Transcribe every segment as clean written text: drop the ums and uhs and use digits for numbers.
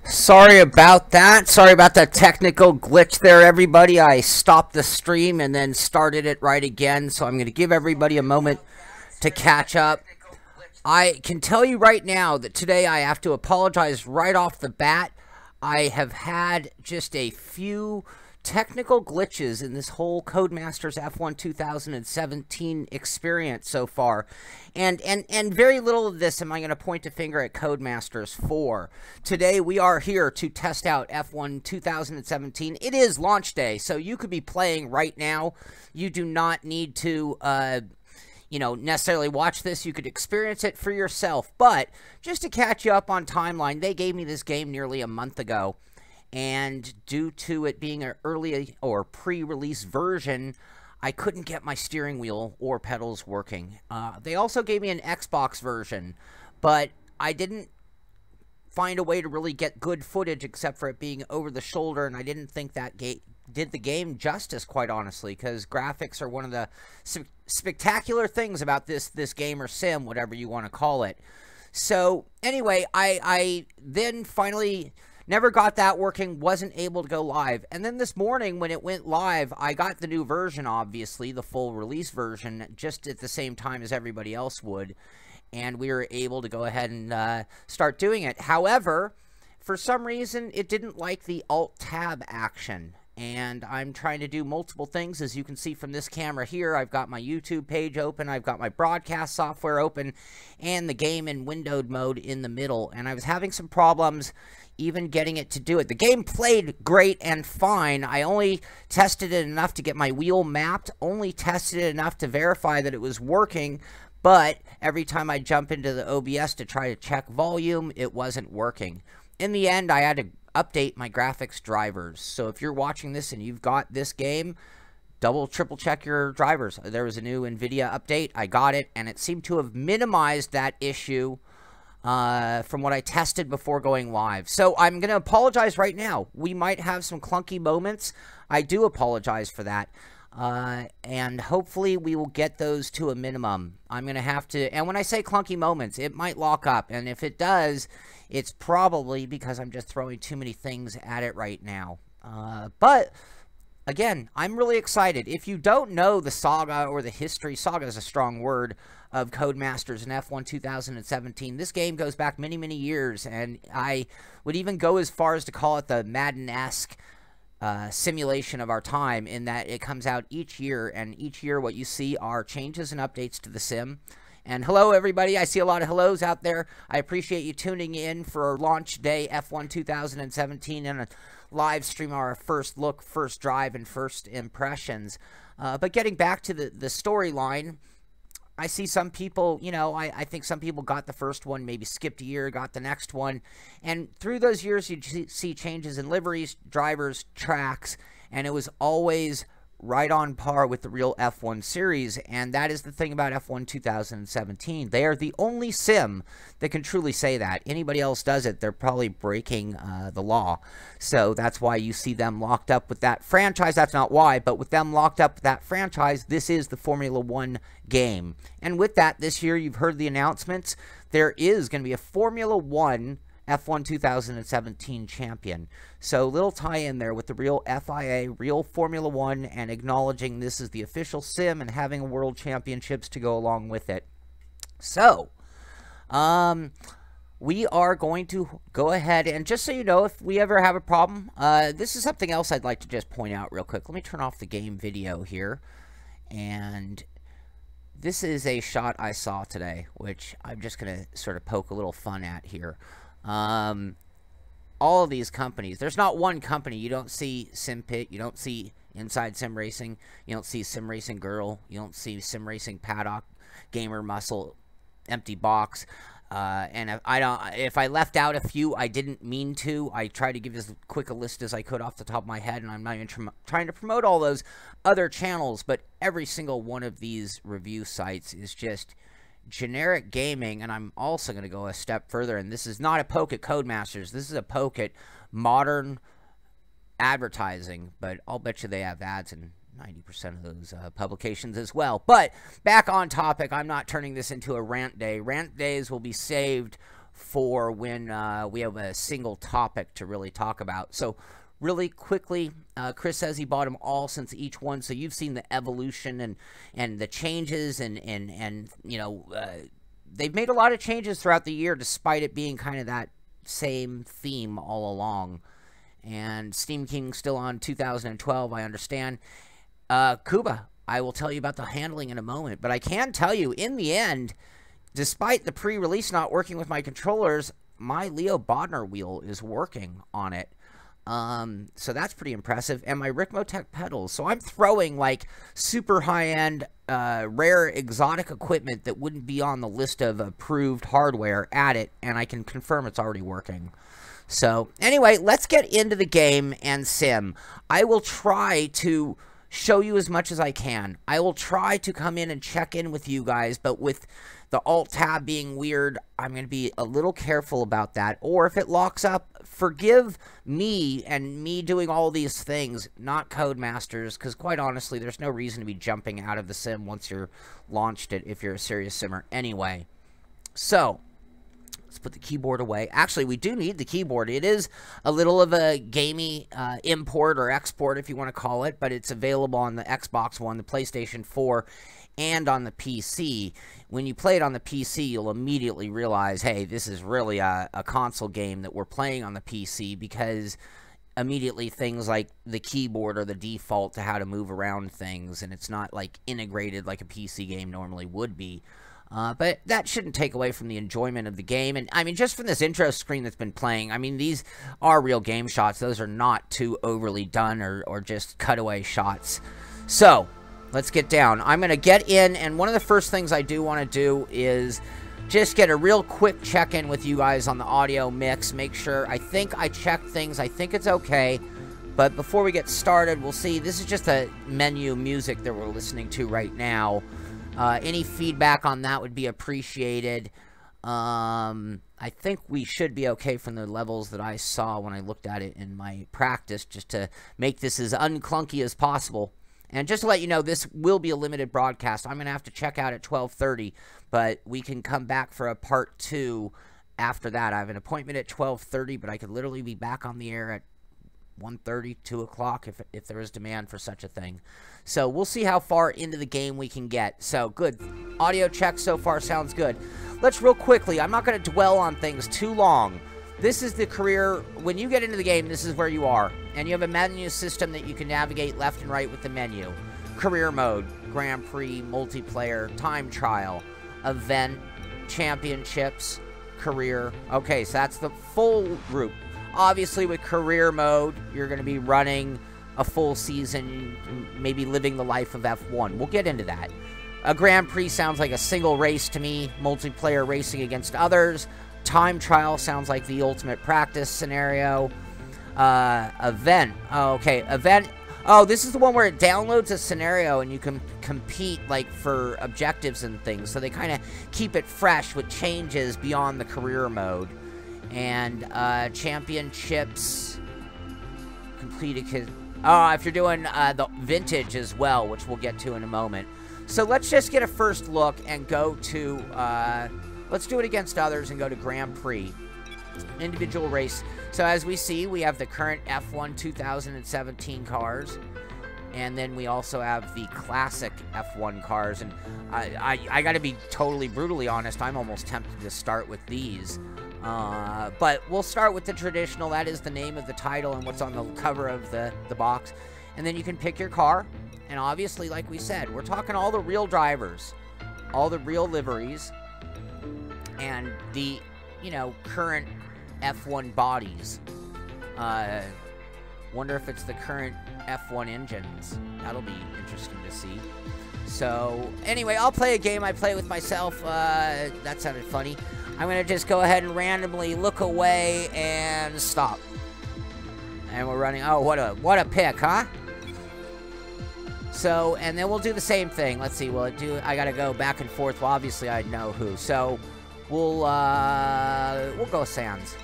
Sorry about that. Sorry about that technical glitch there, everybody. I stopped the stream and then started it right again, so I'm going to give everybody a moment to catch up. I can tell you right now that today I have to apologize right off the bat. I have had just a few technical glitches in this whole Codemasters F1 2017 experience so far. And very little of this am I going to point a finger at Codemasters for. Today we are here to test out F1 2017. It is launch day, so you could be playing right now. You do not need to necessarily watch this. You could experience it for yourself. But just to catch you up on timeline, they gave me this game nearly a month ago. And due to it being an early or pre-release version, I couldn't get my steering wheel or pedals working. They also gave me an Xbox version, but I didn't find a way to really get good footage except for it being over the shoulder, and I didn't think that did the game justice, quite honestly, because graphics are one of the spectacular things about this game or sim, whatever you want to call it. So anyway, I then finally never got that working, wasn't able to go live. And then this morning when it went live, I got the new version, obviously, the full release version, just at the same time as everybody else would. And we were able to go ahead and start doing it. However, for some reason, it didn't like the Alt-Tab action. And I'm trying to do multiple things. As you can see from this camera here, I've got my YouTube page open, I've got my broadcast software open, and the game in windowed mode in the middle. And I was having some problems even getting it to do it. The game played great and fine. I only tested it enough to get my wheel mapped, only tested it enough to verify that it was working, but every time I jump into the OBS to try to check volume, it wasn't working. In the end, I had to update my graphics drivers. So if you're watching this and you've got this game, triple check your drivers. There was a new NVIDIA update. I got it, and it seemed to have minimized that issue from what I tested before going live. So I'm going to apologize right now. We might have some clunky moments. I do apologize for that. And hopefully we will get those to a minimum. I'm going to have to, and when I say clunky moments, it might lock up. And if it does, it's probably because I'm just throwing too many things at it right now. But again, I'm really excited. If you don't know the saga or the history, saga is a strong word, of Codemasters in F1 2017, this game goes back many, many years, and I would even go as far as to call it the Madden-esque simulation of our time, in that it comes out each year, and each year what you see are changes and updates to the sim. And hello, everybody. I see a lot of hellos out there. I appreciate you tuning in for launch day F1 2017 and a live stream, our first look, first drive, and first impressions. But getting back to the storyline, I see some people, I think some people got the first one, maybe skipped a year, got the next one. And through those years, you see changes in liveries, drivers, tracks, and it was always right on par with the real F1 series. And that is the thing about F1 2017. They are the only sim that can truly say that. Anybody else does it, they're probably breaking the law. So that's why you see them locked up with that franchise. That's not why, but with them locked up with that franchise, this is the Formula One game. And with that, this year, you've heard the announcements. There is going to be a Formula One F1 2017 champion. So little tie-in there with the real FIA, real Formula One, and acknowledging this is the official sim and having world championships to go along with it. So, we are going to go ahead, and just so you know, if we ever have a problem, this is something else I'd like to just point out real quick. Let me turn off the game video here, and this is a shot I saw today, which I'm just going to sort of poke a little fun at here. All of these companies, there's not one company. You don't see Simpit, you don't see Inside Sim Racing, you don't see Sim Racing Girl, you don't see Sim Racing Paddock, Gamer Muscle, Empty Box. And if I left out a few, I didn't mean to. I tried to give as quick a list as I could off the top of my head, and I'm not even trying to promote all those other channels, but every single one of these review sites is just generic gaming. And I'm also going to go a step further, and this is not a poke at Codemasters. This is a poke at modern advertising, but I'll bet you they have ads in 90% of those publications as well. But back on topic, I'm not turning this into a rant day. Rant days will be saved for when we have a single topic to really talk about. So really quickly, Chris says he bought them all since each one. So you've seen the evolution and the changes and you know, they've made a lot of changes throughout the year despite it being kind of that same theme all along. And Steam King still on 2012, I understand. Kuba, I will tell you about the handling in a moment, but I can tell you in the end, despite the pre-release not working with my controllers, my Leo Bodnar wheel is working on it. So that's pretty impressive. And my Ricmotech pedals. So I'm throwing like super high-end, rare exotic equipment that wouldn't be on the list of approved hardware at it, and I can confirm it's already working. So anyway, let's get into the game and sim. I will try to show you as much as I can. I will try to come in and check in with you guys, but with the alt tab being weird, I'm going to be a little careful about that. Or if it locks up, forgive me and me doing all these things, not Codemasters, because quite honestly, there's no reason to be jumping out of the sim once you're launched it if you're a serious simmer anyway. So let's put the keyboard away. Actually, we do need the keyboard. It is a little of a gamey import or export, if you want to call it, but it's available on the Xbox One, the PlayStation 4, and on the PC. When you play it on the PC, you'll immediately realize, hey, this is really a console game that we're playing on the PC, because immediately things like the keyboard are the default to how to move around things, and it's not like integrated like a PC game normally would be. But that shouldn't take away from the enjoyment of the game. And, I mean, just from this intro screen that's been playing, I mean, these are real game shots. Those are not too overly done or just cutaway shots. So, let's get down. I'm going to get in, and one of the first things I do want to do is just get a real quick check-in with you guys on the audio mix. Make sure, I think I checked things. I think it's okay. But before we get started, we'll see. This is just a menu music that we're listening to right now. Any feedback on that would be appreciated. I think we should be okay from the levels that I saw when I looked at it in my practice, just to make this as unclunky as possible. And just to let you know, this will be a limited broadcast. I'm going to have to check out at 12:30, but we can come back for a part 2 after that. I have an appointment at 12:30, but I could literally be back on the air at 1:30, 2 o'clock if there is demand for such a thing. So we'll see how far into the game we can get. So good. Audio check so far sounds good. Let's real quickly, I'm not going to dwell on things too long. This is the career. When you get into the game, this is where you are. And you have a menu system that you can navigate left and right with the menu. Career mode, Grand Prix, multiplayer, time trial, event, championships, career. Okay, so that's the full group. Obviously, with career mode, you're going to be running a full season, maybe living the life of F1. We'll get into that. A Grand Prix sounds like a single race to me. Multiplayer racing against others. Time trial sounds like the ultimate practice scenario. Event. Oh, okay. Event. Oh, this is the one where it downloads a scenario and you can compete like for objectives and things. So they kind of keep it fresh with changes beyond the career mode. And championships completed. Oh, if you're doing the vintage as well, which we'll get to in a moment. So let's just get a first look and go to, let's do it against others and go to Grand Prix. Individual race. So as we see, we have the current F1 2017 cars. And then we also have the classic F1 cars. And I got to be totally brutally honest, I'm almost tempted to start with these. But we'll start with the traditional. That is the name of the title and what's on the cover of the box. And then you can pick your car. And obviously, like we said, we're talking all the real drivers, all the real liveries, and the, you know, current F1 bodies. Wonder if it's the current F1 engines. That'll be interesting to see. So, anyway, I'll play a game I play with myself. That sounded funny. I'm going to just go ahead and randomly look away and stop. And we're running. Oh, what a pick, huh? So, and then we'll do the same thing. Let's see. Will it do? I got to go back and forth. Well, obviously, I know who. So, we'll go Sans.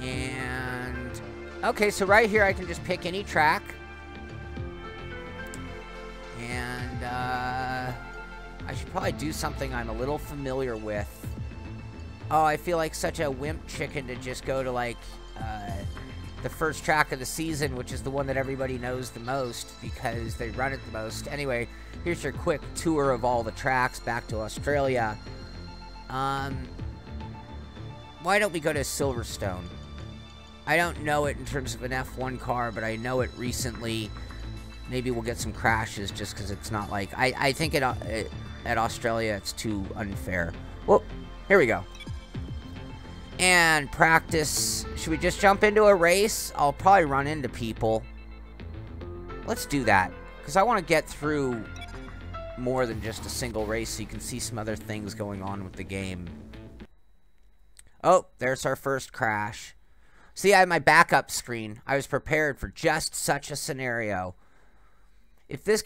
And, okay, so right here, I can just pick any track. And, I should probably do something I'm a little familiar with. Oh, I feel like such a wimp chicken to just go to, like, the first track of the season, which is the one that everybody knows the most because they run it the most. Anyway, here's your quick tour of all the tracks back to Australia. Why don't we go to Silverstone? I don't know it in terms of an F1 car, but I know it recently. Maybe we'll get some crashes just because it's not like... I think at Australia it's too unfair. Well, here we go. And practice. Should we just jump into a race? I'll probably run into people. Let's do that. Because I want to get through more than just a single race so you can see some other things going on with the game. Oh, there's our first crash. See, I have my backup screen. I was prepared for just such a scenario. If this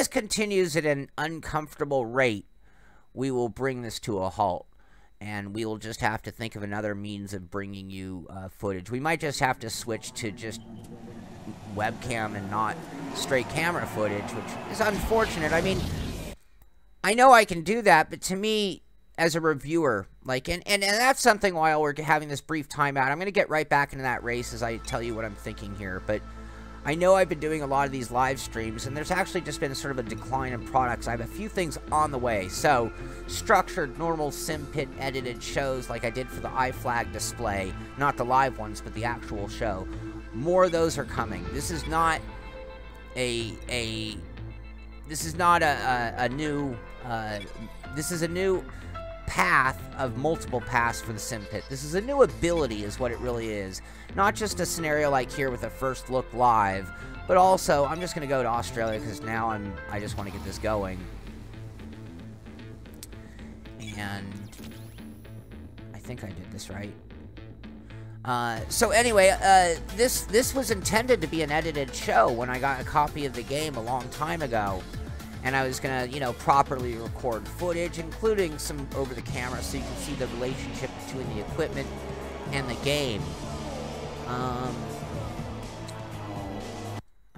continues at an uncomfortable rate, we will bring this to a halt. And we will just have to think of another means of bringing you footage. We might just have to switch to just webcam and not straight camera footage, which is unfortunate. I mean, I know I can do that, but to me, as a reviewer, like, and that's something while we're having this brief timeout. I'm going to get right back into that race as I tell you what I'm thinking here, but I know I've been doing a lot of these live streams, and there's actually just been sort of a decline in products. I have a few things on the way. So, structured, normal Simpit edited shows like I did for the iFlag display. Not the live ones, but the actual show. More of those are coming. This is not a new path of multiple paths for the Simpit. This is a new ability is what it really is. Not just a scenario like here with a first look live, but also I'm just going to go to Australia because now I just want to get this going. And I think I did this right. So anyway, this was intended to be an edited show when I got a copy of the game a long time ago. And I was going to, you know, properly record footage, including some over the camera so you can see the relationship between the equipment and the game.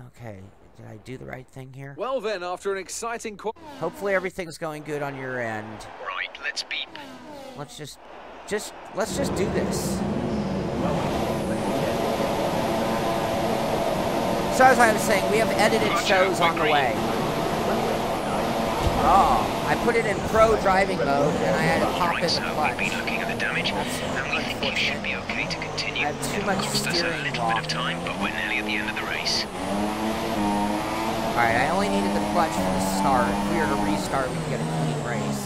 Okay, did I do the right thing here? Well then, after an exciting... Hopefully everything's going good on your end. Right, let's beep. Let's just do this. So as I was saying, we have edited shows on the way. Oh, I put it in pro driving mode, and I had to pop in the clutch. We've been looking at the damage, and we think you should be okay to continue. I have too much steering a little bit of time, but we're nearly at the end of the race. Alright, I only needed the clutch for the start. If we were to restart, we can get a clean race.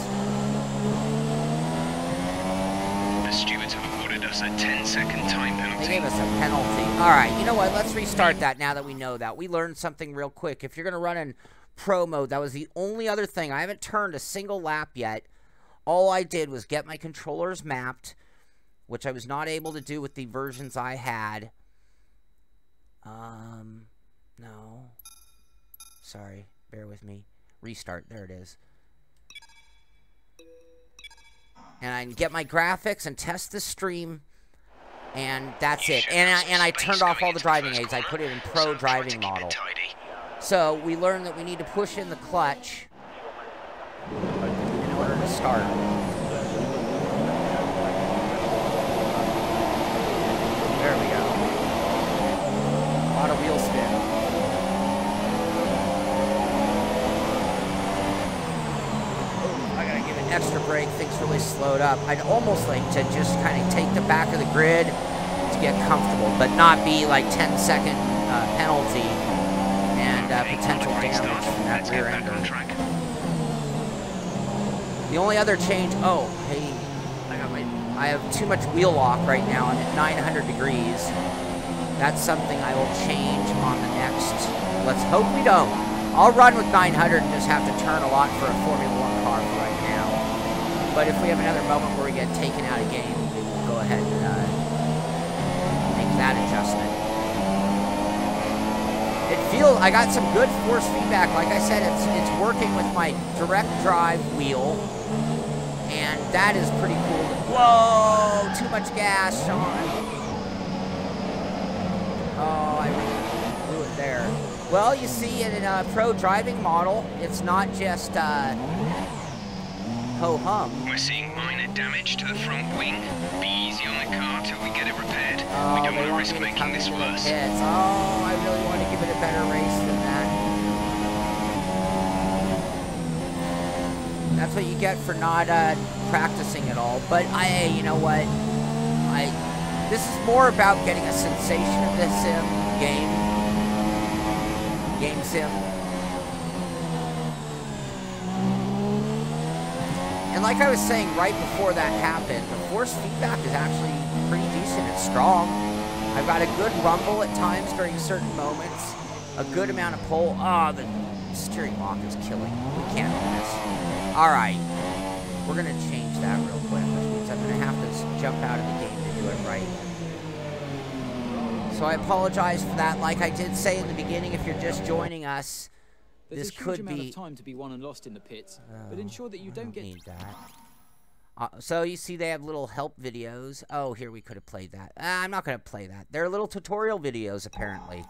The stewards have awarded us a 10-second time penalty. They gave us a penalty. Alright, you know what? Let's restart that now that we know that. We learned something real quick. If you're going to run in pro mode, that was the only other thing. I haven't turned a single lap yet. All I did was get my controllers mapped, which I was not able to do with the versions I had. No. Sorry, bear with me. Restart, there it is. And I can get my graphics and test the stream, and that's it. And I turned off all the driving aids. I put it in pro driving model. So we learned that we need to push in the clutch in order to start. There we go. A lot of wheel spin. I gotta give it extra brake. Things really slowed up. I'd almost like to just kind of take the back of the grid to get comfortable, but not be like 10-second penalty. Potential damage from that rear ender. The only other change, oh, hey, I have too much wheel lock right now. I'm at 900 degrees. That's something I will change on the next. Let's hope we don't. I'll run with 900 and just have to turn a lot for a Formula 1 car for right now. But if we have another moment where we get taken out of game, we will go ahead and make that adjustment. I got some good force feedback. Like I said, it's working with my direct drive wheel, and that is pretty cool. Whoa, too much gas, Sean. Oh, I really blew it there. Well, you see, in a pro driving model, it's not just ho-hum. We're seeing minor minor damage to the front wing. Be easy on the car till we get it repaired. Oh, We don't they want to want risk me to making come this into the worse. pits. Oh, I really want to give it a better race than that. That's what you get for not practicing at all. But you know what? This is more about getting a sensation of this game sim. And like I was saying right before that happened, the force feedback is actually pretty decent. It's strong. I've got a good rumble at times during certain moments. A good amount of pull. Oh, the steering lock is killing. We can't do this. All right. We're going to change that real quick, which means I'm going to have to jump out of the game to do it right. So I apologize for that. Like I did say in the beginning, if you're just joining us, this could be... There's a huge amount of time to be won and lost in the pits, but ensure that you don't get... need that. So you see they have little help videos. Oh, here we could have played that. I'm not going to play that. They're little tutorial videos, apparently.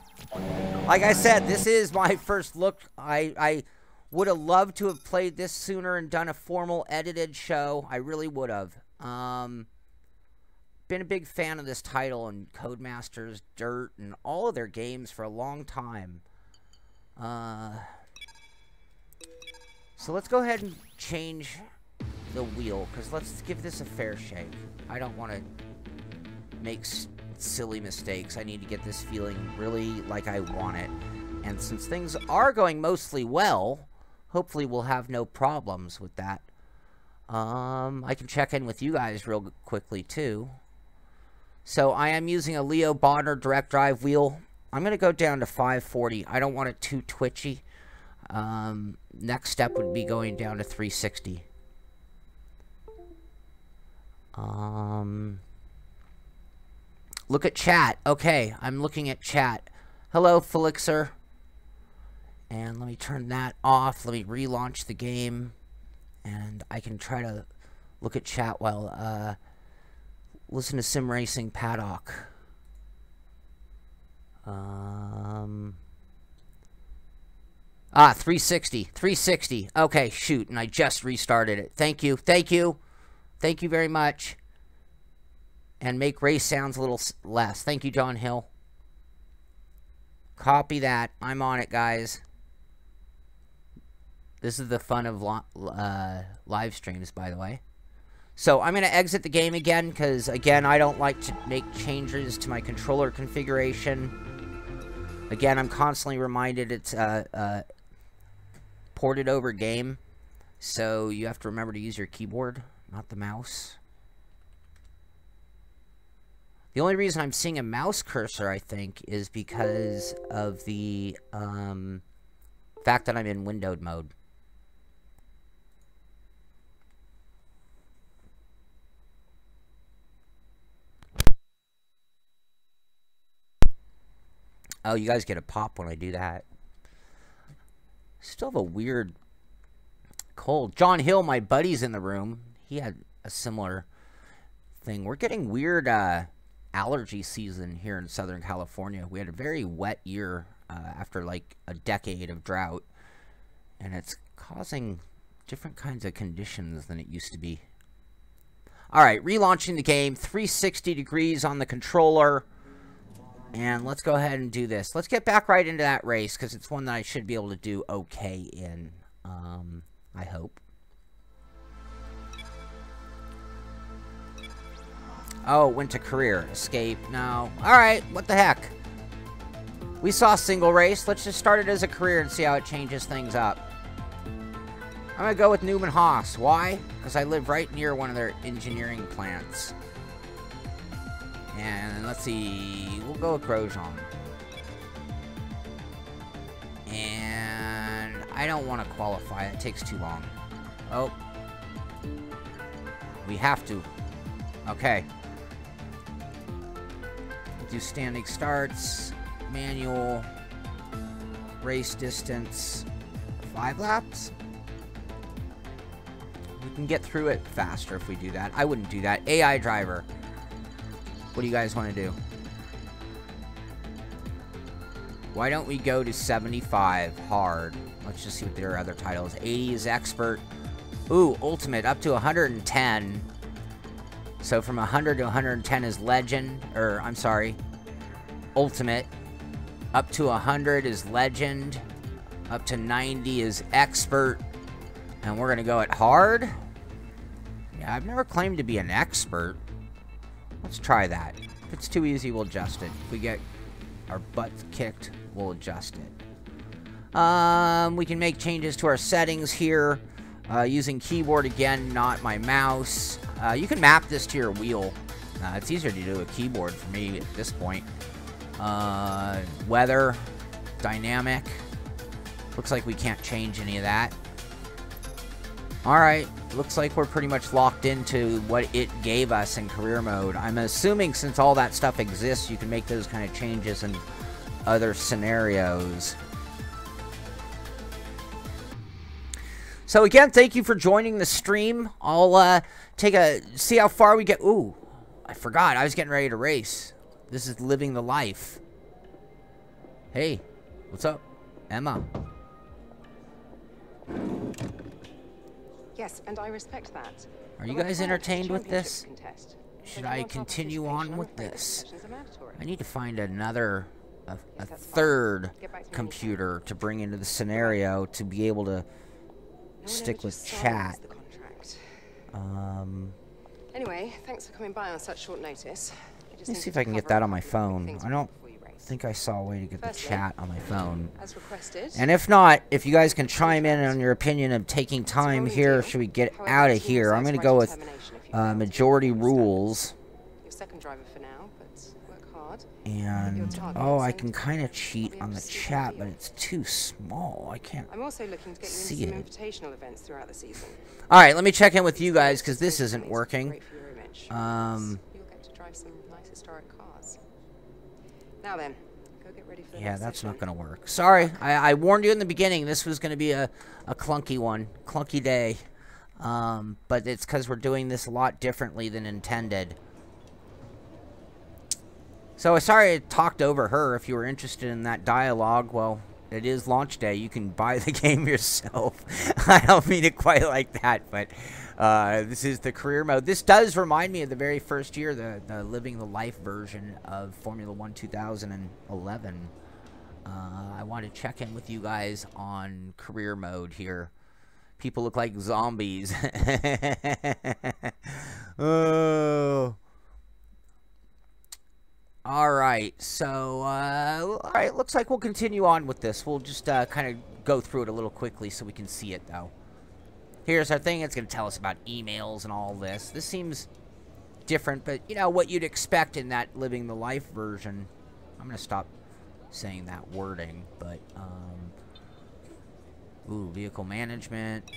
Like I said, this is my first look. I would have loved to have played this sooner and done a formal edited show. I really would have. Been a big fan of this title and Codemasters, Dirt, and all of their games for a long time. So let's go ahead and change the wheel, because let's give this a fair shake. I don't want to make silly mistakes. I need to get this feeling really like I want it. And since things are going mostly well, hopefully we'll have no problems with that. I can check in with you guys real quickly too. So I am using a Leo Bonner direct drive wheel. I'm going to go down to 540. I don't want it too twitchy. Next step would be going down to 360. Look at chat. Okay, I'm looking at chat. Hello, Felixer. And let me turn that off. Let me relaunch the game. And I can try to look at chat while, listen to Sim Racing Paddock. 360. 360. Okay, shoot. And I just restarted it. Thank you. Thank you. Thank you very much. And make race sounds a little less. Thank you, John Hill. Copy that. I'm on it, guys. This is the fun of live streams, by the way. So I'm going to exit the game again, because, again, I don't like to make changes to my controller configuration. Again, I'm constantly reminded it's a ported over game. So you have to remember to use your keyboard, not the mouse. The only reason I'm seeing a mouse cursor, I think, is because of the fact that I'm in windowed mode. Oh, you guys get a pop when I do that. Still have a weird cold. John Hill, my buddy's in the room. He had a similar thing. We're getting weird allergy season here in Southern California. We had a very wet year after like a decade of drought, and it's causing different kinds of conditions than it used to be. All right, relaunching the game, 360 degrees on the controller, and let's go ahead and do this. Let's get back right into that race, because it's one that I should be able to do okay in, I hope. Oh, went to career. Escape. No. Alright, what the heck? We saw single race. Let's just start it as a career and see how it changes things up. I'm going to go with Newman Haas. Why? Because I live right near one of their engineering plants. And let's see. We'll go with Grosjean. And I don't want to qualify. It takes too long. Oh. We have to. Okay. Do standing starts, manual, race distance, 5 laps. We can get through it faster if we do that. I wouldn't do that. AI driver. What do you guys want to do? Why don't we go to 75 hard? Let's just see what their other title is. 80 is expert. Ooh, ultimate up to 110. So from 100 to 110 is legend, or I'm sorry, ultimate. Up to 100 is legend. Up to 90 is expert. And we're going to go at hard. Yeah, I've never claimed to be an expert. Let's try that. If it's too easy, we'll adjust it. If we get our butts kicked, we'll adjust it. We can make changes to our settings here. Using keyboard again, not my mouse. You can map this to your wheel. It's easier to do a keyboard for me at this point. Weather, dynamic. Looks like we can't change any of that. Alright, looks like we're pretty much locked into what it gave us in career mode. I'm assuming since all that stuff exists, you can make those kind of changes in other scenarios. So again, thank you for joining the stream. I'll see how far we get. Ooh, I forgot. I was getting ready to race. This is living the life. Hey, what's up, Emma? Yes, and I respect that. Are you guys entertained with this? Should I continue on with this? I need to find another, a third computer to bring into the scenario to be able to stick with chat. Anyway, thanks for coming by on such short notice. Let me see if I can get that on my phone. I don't think I saw a way to get the chat on my phone. As requested. And if not, if you guys can chime in on your opinion of taking time here, should we get out of here? I'm going to go with majority rules. Your second driver for now, but work hard. And, oh, I can kind of cheat on the chat, but it's too small. I can't I'm also looking to get you into some invitational events throughout the season. All right, let me check in with you guys because this isn't working. You'll get to drive some nice historic cars. Now then, go get ready for the next that's session. not going to work. Sorry, I warned you in the beginning. This was going to be a clunky one, clunky day. But it's because we're doing this a lot differently than intended. So sorry I talked over her. If you were interested in that dialogue, well, it is launch day. You can buy the game yourself. I don't mean it quite like that, but this is the career mode. This does remind me of the very first year, the Living the Life version of Formula 1 2011. I want to check in with you guys on career mode here. People look like zombies. Oh. Alright, so, alright, looks like we'll continue on with this. We'll just kind of go through it a little quickly so we can see it, though. Here's our thing. It's going to tell us about emails and all this. This seems different, but, you know, what you'd expect in that Living the Life version. I'm going to stop saying that wording, but, ooh, vehicle management.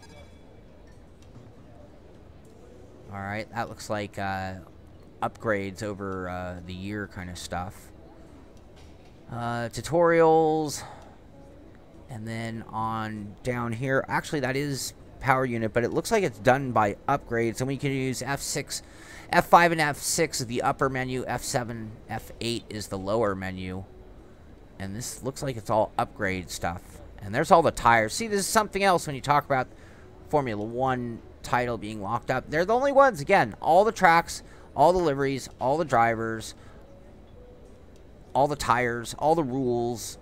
Alright, that looks like, upgrades over the year kind of stuff. Tutorials. And then on down here, actually that is power unit, but it looks like it's done by upgrades. And we can use F6, F5 and F6 is the upper menu, F7, F8 is the lower menu. And this looks like it's all upgrade stuff. And there's all the tires. See, this is something else when you talk about Formula 1 title being locked up. They're the only ones, again, all the tracks, all the liveries, all the drivers, all the tires, all the rules,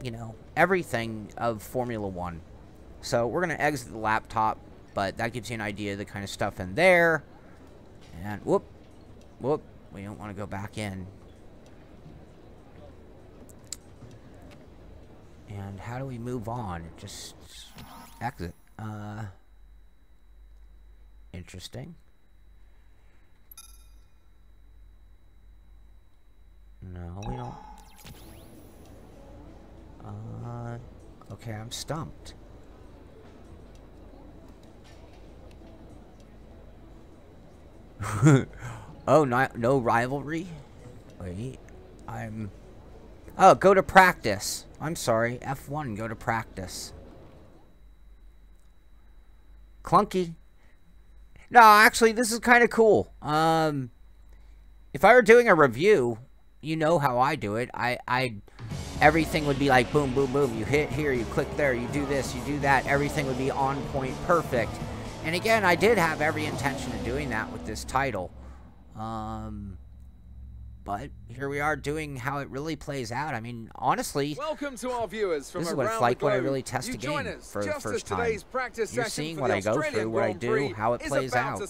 you know, everything of Formula 1. So we're going to exit the laptop, but that gives you an idea of the kind of stuff in there. And whoop, we don't want to go back in. And how do we move on? Just exit. Interesting. No, we don't. Okay, I'm stumped. Oh, no rivalry? Wait, oh, go to practice. I'm sorry, F1, go to practice. Clunky. No, actually, this is kind of cool. If I were doing a review, you know how I do it. Everything would be like boom, boom, boom. You hit here, you click there, you do this, you do that. Everything would be on point, perfect. And again, I did have every intention of doing that with this title. But here we are doing how it really plays out. I mean, honestly, welcome to our viewers from this is what it's like when I really test a game for the first time. You're seeing what I go through, what I do, how it plays out.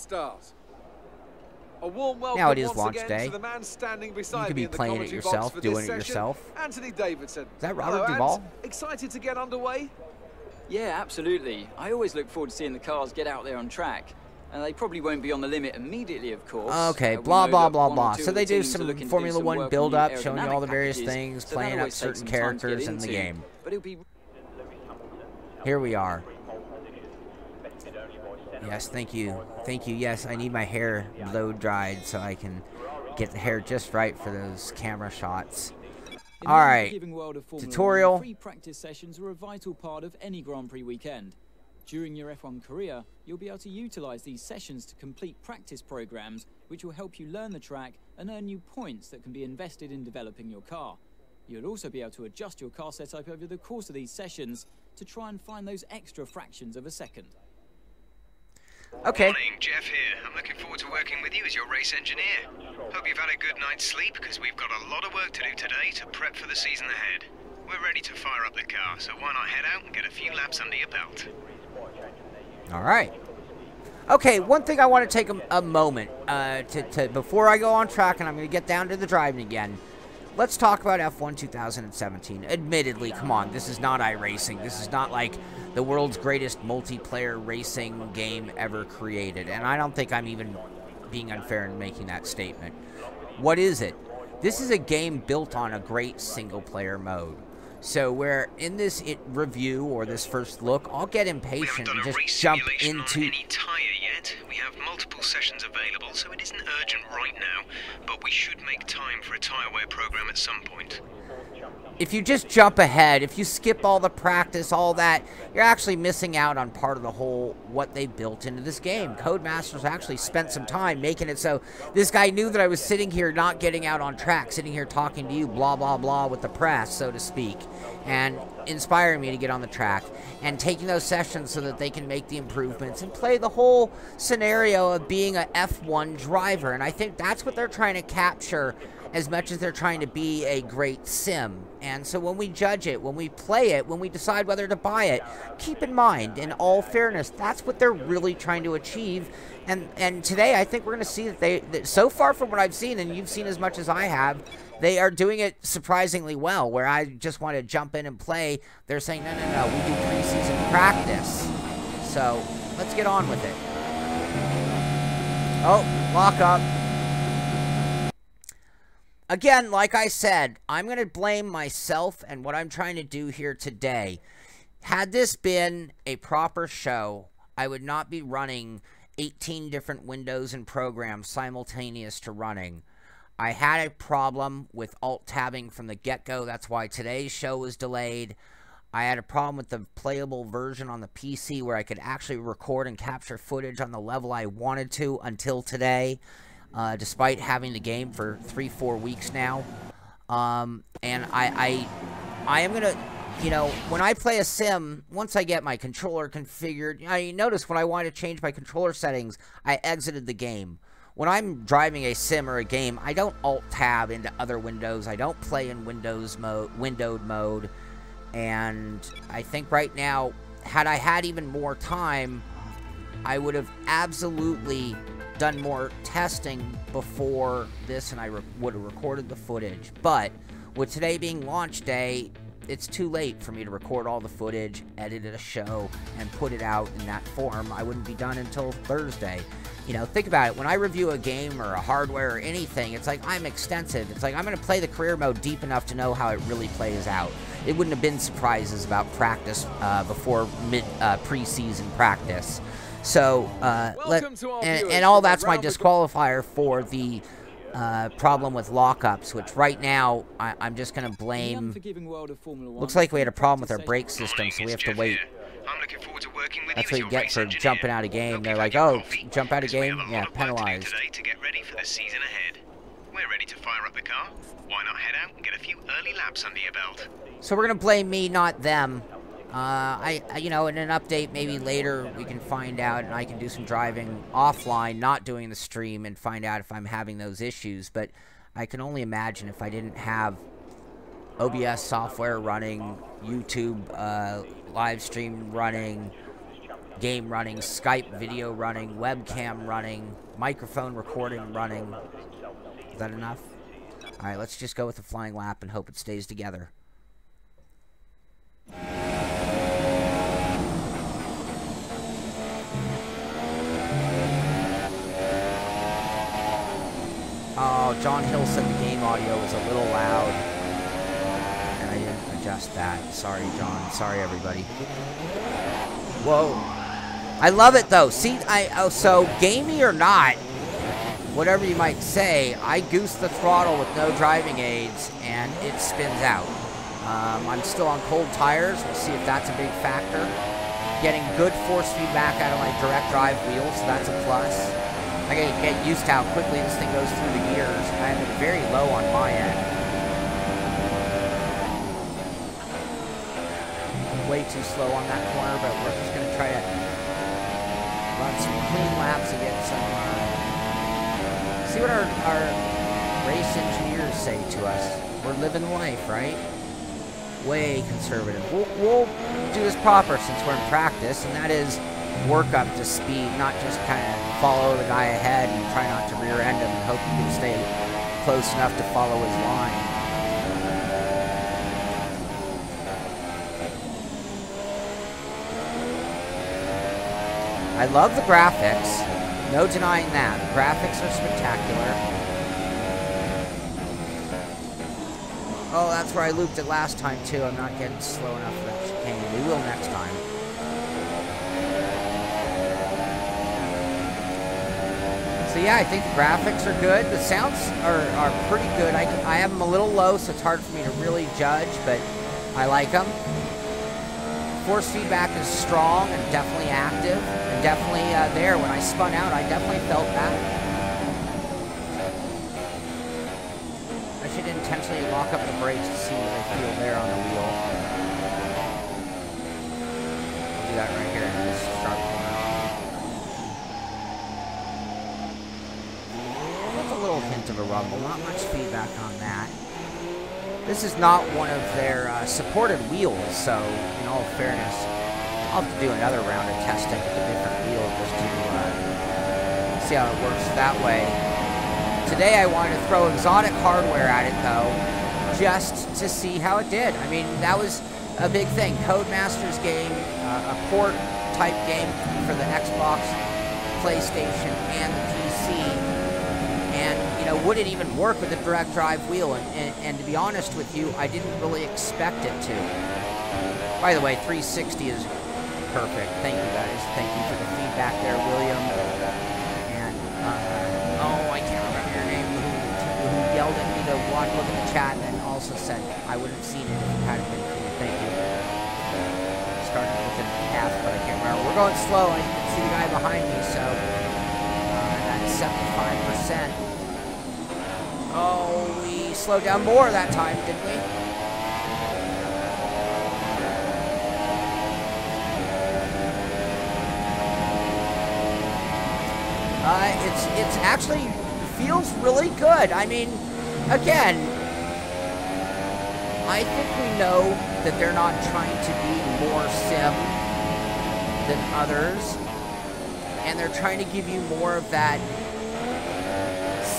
A warm welcome now it is once launch again day. To the man standing beside you could be me in the playing it yourself, doing it yourself. Anthony Davidson. Is that Robert Duvall? Excited to get underway? Yeah, absolutely. I always look forward to seeing the cars get out there on track. They probably won't be on the limit immediately, of course. Okay, blah, blah, blah, blah. So they do some Formula 1 build-up, showing you all the various things, playing up certain characters in the game. But it'll be... Here we are. Yes, thank you. Thank you. Yes, I need my hair blow-dried so I can get the hair just right for those camera shots. All right, tutorial. Free practice sessions are a vital part of any Grand Prix weekend. During your F1 career, you'll be able to utilize these sessions to complete practice programs, which will help you learn the track and earn you points that can be invested in developing your car. You'll also be able to adjust your car setup over the course of these sessions to try and find those extra fractions of a second. Okay. Morning, Jeff here. I'm looking forward to working with you as your race engineer. Hope you've had a good night's sleep, because we've got a lot of work to do today to prep for the season ahead. We're ready to fire up the car, so why not head out and get a few laps under your belt? All right. Okay, one thing I want to take a moment before I go on track, and I'm going to get down to the driving again. Let's talk about F1 2017. Admittedly, come on, this is not iRacing. This is not like the world's greatest multiplayer racing game ever created. And I don't think I'm even being unfair in making that statement. What is it? This is a game built on a great single-player mode. So where in this review or this first look, I'll get impatient and just jump into... any tire yet. We have multiple sessions available, so it isn't urgent right now, but we should make time for a tire wear program at some point. If you just jump ahead, if you skip all the practice, all that, you're actually missing out on part of the whole what they built into this game. Codemasters actually spent some time making it so this guy knew that I was sitting here not getting out on track, sitting here talking to you, blah, blah, blah, with the press, so to speak, and inspiring me to get on the track, and taking those sessions so that they can make the improvements and play the whole scenario of being a F1 driver. And I think that's what they're trying to capture as much as they're trying to be a great sim. And so when we judge it, when we play it, when we decide whether to buy it, keep in mind, in all fairness, that's what they're really trying to achieve. And today, I think we're going to see that so far from what I've seen, and you've seen as much as I have, they are doing it surprisingly well. Where I just want to jump in and play, they're saying, no, we do preseason practice. So let's get on with it. Oh, lock up. Again, like I said, I'm going to blame myself and what I'm trying to do here today. Had this been a proper show, I would not be running 18 different windows and programs simultaneous to running. I had a problem with alt-tabbing from the get-go. That's why today's show was delayed. I had a problem with the playable version on the PC where I could actually record and capture footage on the level I wanted to until today. Despite having the game for 3-4 weeks now. And I am going to, you know, when I play a sim, once I get my controller configured, I notice when I wanted to change my controller settings, I exited the game. When I'm driving a sim or a game, I don't alt-tab into other windows. I don't play in windowed mode. And I think right now, had I had even more time, I would have absolutely done more testing before this, and I would have recorded the footage. But with today being launch day, it's too late for me to record all the footage, edit a show, and put it out in that form. I wouldn't be done until Thursday. You know, think about it. When I review a game or a hardware or anything, it's like I'm extensive. It's like I'm going to play the career mode deep enough to know how it really plays out. It wouldn't have been surprises about practice before preseason practice. So, and all that's my disqualifier for the problem with lockups, which right now I'm just going to blame. Looks like we had a problem with our brake system, so we have to wait. That's what you get for jumping out of game. They're like, oh, jump out of game? Yeah, penalized. To get ready for the season ahead. We're ready to fire up the car. Why not head out and get a few early laps under your belt? So we're going to blame me, not them. you know, in an update maybe later we can find out, and I can do some driving offline, not doing the stream, and find out if I'm having those issues. But I can only imagine if I didn't have OBS software running, YouTube live stream running, game running, Skype video running, webcam running, microphone recording running. Is that enough? All right, let's just go with the flying lap and hope it stays together. Oh, John Hill said the game audio was a little loud, and I didn't adjust that. Sorry, John. Sorry, everybody. Whoa. I love it, though. See, so gamey or not, whatever you might say, I goose the throttle with no driving aids, and it spins out. I'm still on cold tires. We'll see if that's a big factor. Getting good force feedback out of my direct drive wheels, so that's a plus. I gotta get used to how quickly this thing goes through the gears. I have it very low on my end. Way too slow on that corner, but we're just gonna try to run some clean laps and get some, see what our race engineers say to us. We're living life, right? Way conservative. We'll do this proper since we're in practice, and that is work up to speed, not just kind of follow the guy ahead and try not to rear end him and hope you can stay close enough to follow his line. I love the graphics. No denying that. The graphics are spectacular. Oh, that's where I looped it last time, too. I'm not getting slow enough for that chicane. We will next time. So, yeah, I think the graphics are good. The sounds are pretty good. I have them a little low, so it's hard for me to really judge, but I like them. Force feedback is strong and definitely active, and definitely there. When I spun out, I definitely felt that. I should intentionally lock up the brakes to see what I feel there on the wheel. I'll do that right here in this sharp corner. That's a little hint of a rumble, not much feedback on that. This is not one of their supported wheels, so in all fairness, I'll have to do another round of testing with a different wheel just to see how it works that way. Today I wanted to throw exotic hardware at it, though, just to see how it did. I mean, that was a big thing. Codemasters game, a port-type game for the Xbox, PlayStation, and the PC. And, you know, would it even work with a direct drive wheel? And to be honest with you, I didn't really expect it to. By the way, 360 is perfect. Thank you, guys. Thank you for the feedback there, William. And, oh, I can't remember your name, who yelled at me to look at the chat and also said I would have seen it if it hadn't been cool. Thank you. Started with an F, but I can't remember. We're going slow. I can see the guy behind me, so that's 75%. Oh, we slowed down more that time, didn't we? It's actually feels really good. I mean, again, I think we know that they're not trying to be more sim than others, and they're trying to give you more of that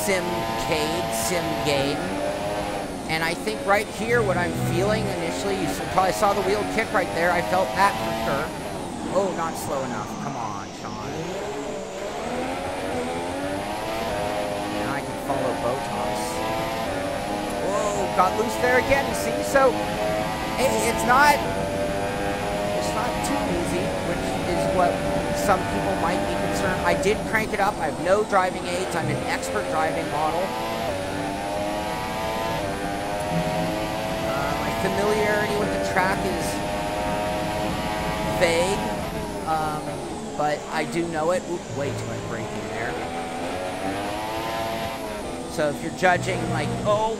simcade, sim game. And I think right here, what I'm feeling initially, you probably saw the wheel kick right there. I felt that for sure. Oh, not slow enough. Come on, Sean. Follow Botas. Whoa, got loose there again, you see? So, it's not too easy, which is what some people might be concerned. I did crank it up. I have no driving aids. I'm an expert driving model. My familiarity with the track is vague, but I do know it. Oop, way too much braking there. So if you're judging, like, oh,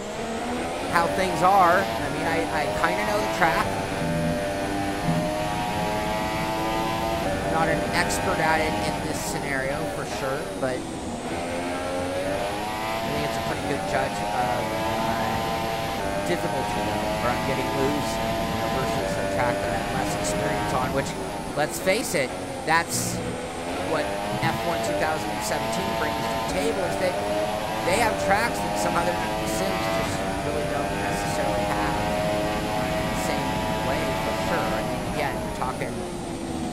how things are, I mean, I kind of know the track. not an expert at it in this scenario for sure, but I think it's a pretty good judge of difficulty where I'm getting loose versus a track that I have less experience on, which, let's face it, that's what F1 2017 brings to the table, is that they have tracks that some other sims just really don't necessarily have in the same way, for sure. I mean, again, we're talking,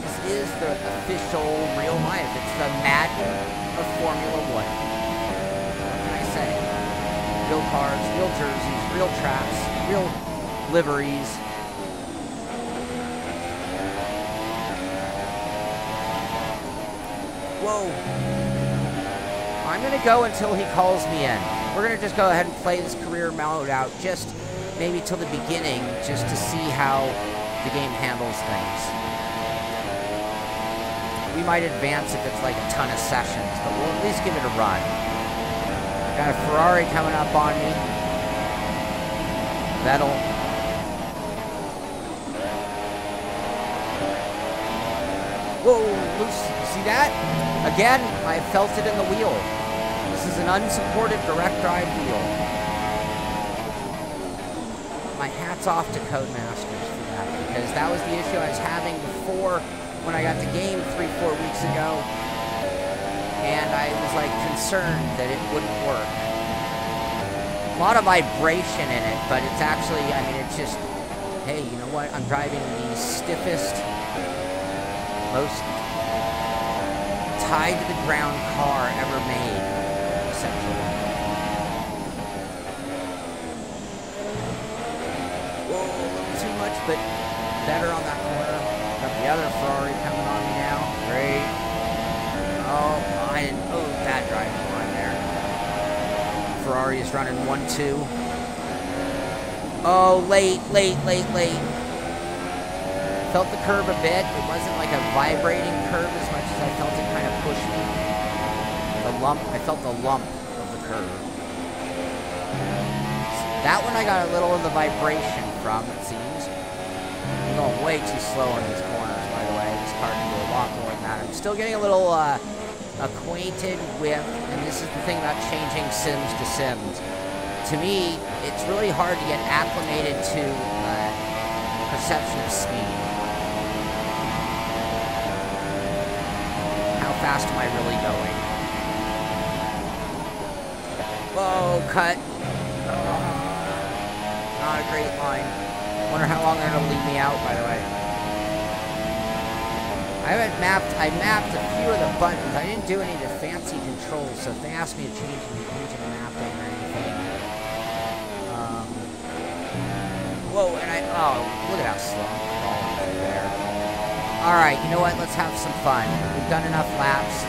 this is the official real life. It's the Madden of Formula 1. What can I say? Real cars, real jerseys, real tracks, real liveries. Whoa. I'm going to go until he calls me in. We're going to just go ahead and play this career mode out, just maybe till the beginning, just to see how the game handles things. We might advance if it's like a ton of sessions, but we'll at least give it a run. Got a Ferrari coming up on me. Vettel. Whoa, loose. See that? Again, I felt it in the wheel. This is an unsupported direct drive wheel. My hat's off to Codemasters for that, because that was the issue I was having before when I got the game 3-4 weeks ago, and I was like concerned that it wouldn't work. A lot of vibration in it, but it's actually, I mean, it's just, hey, you know what? I'm driving the stiffest, most tied to the ground car ever made, essentially. Whoa, a little too much, but better on that corner. Got the other Ferrari coming on me now. Great. Oh, bad driving line there. Ferrari is running 1-2. Oh, late. Felt the curve a bit. It wasn't like a vibrating curve as much as I felt it kind of push me. The lump, I felt the lump of the curve. That one I got a little of the vibration from, it seems. I'm going way too slow on these corners, by the way. This car can do a lot more than that. I'm still getting a little acquainted with, and this is the thing about changing sims to sims. To me, it's really hard to get acclimated to perception of speed. How fast am I really going? Whoa, cut. Oh, not a great line. Wonder how long they're going to leave me out, by the way. I mapped a few of the buttons. I didn't do any of the fancy controls, so if they asked me to change the mapping or anything. Whoa, and look at how slow I'm falling through there. Alright, you know what? Let's have some fun. We've done enough laps.